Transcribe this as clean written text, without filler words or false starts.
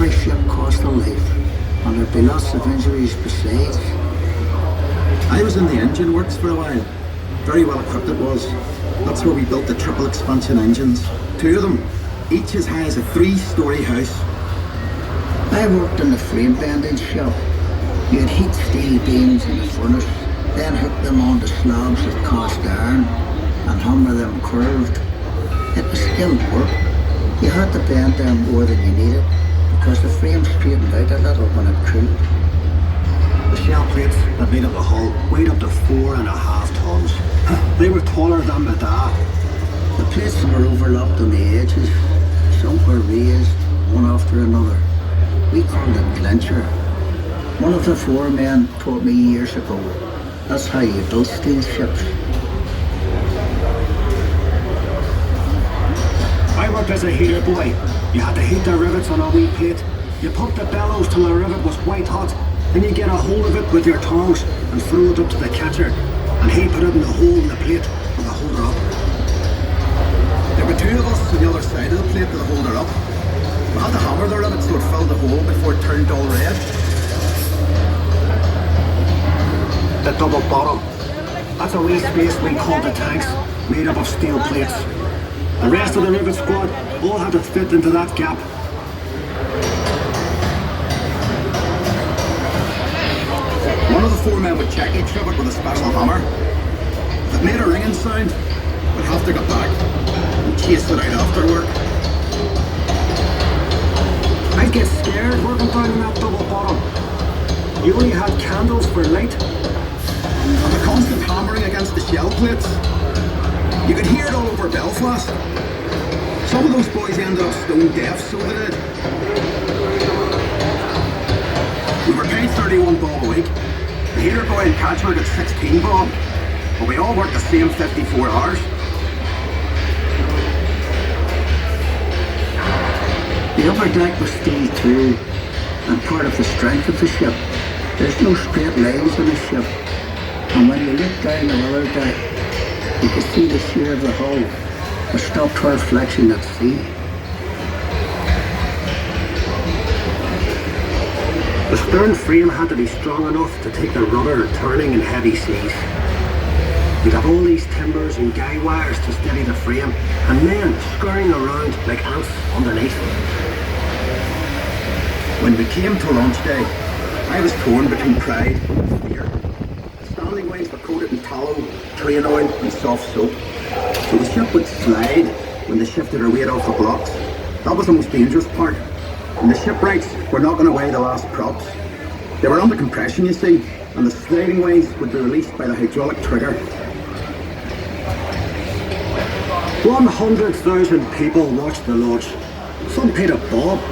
every ship cost a life, and there'd be lots of injuries besides. I was in the engine works for a while. Very well equipped it was. That's where we built the triple expansion engines. Two of them, each as high as a 3-story house. I worked in the frame bending shop. You'd heat steel beams in the furnace, then hook them onto slabs of cast iron and hammer them curved. It was skilled work. You had to bend them more than you needed because the frame straightened out a little when it cooled. The shell plates that made up the hull weighed up to 4.5 tons. They were taller than the da. The plates were overlapped on the edges. Some were raised, one after another. We called it clincher. One of the foremen taught me years ago. That's how you build steel ships. I worked as a heater boy. You had to heat the rivets on a wee plate. You put the bellows till the rivet was white hot. Then you get a hold of it with your tongs and throw it up to the catcher. And he put it in the hole in the plate with the holder up. There were two of us on the other side of the plate with the holder up. We had to hammer the rivet so it filled the hole before it turned dull red. The double bottom. That's a wee space we call the tanks, made up of steel plates. The rest of the rivet squad all had to fit into that gap. One of the foremen would check each rivet with a special hammer. If it made a ringing sound, we'd have to go back and chase it out after work. I'd get scared working down in that double bottom. You only had candles for light. And the constant hammering against the shell plates. You could hear it all over Belfast. Some of those boys ended up stone deaf, so they did. We were paid 31 bob a week. The heater boy in Catchment got 16 bob, but we all worked the same 54 hours. The upper deck was steel too, and part of the strength of the ship. There's no straight lines in a ship, and when you look down the other deck, you can see the shear of the hull, the stop reflection at sea. The stern frame had to be strong enough to take the rudder turning in heavy seas. You'd have all these timbers and guy wires to steady the frame, and men scurrying around like ants underneath. When we came to launch day, I was torn between pride and fear. The standing wings were coated in tallow, train oil and soft soap, so the ship would slide when they shifted her weight off the blocks. That was the most dangerous part. And the shipwrights were knocking away the last props. They were under compression, you see, and the sliding wings would be released by the hydraulic trigger. 100,000 people watched the launch. Some paid a bob.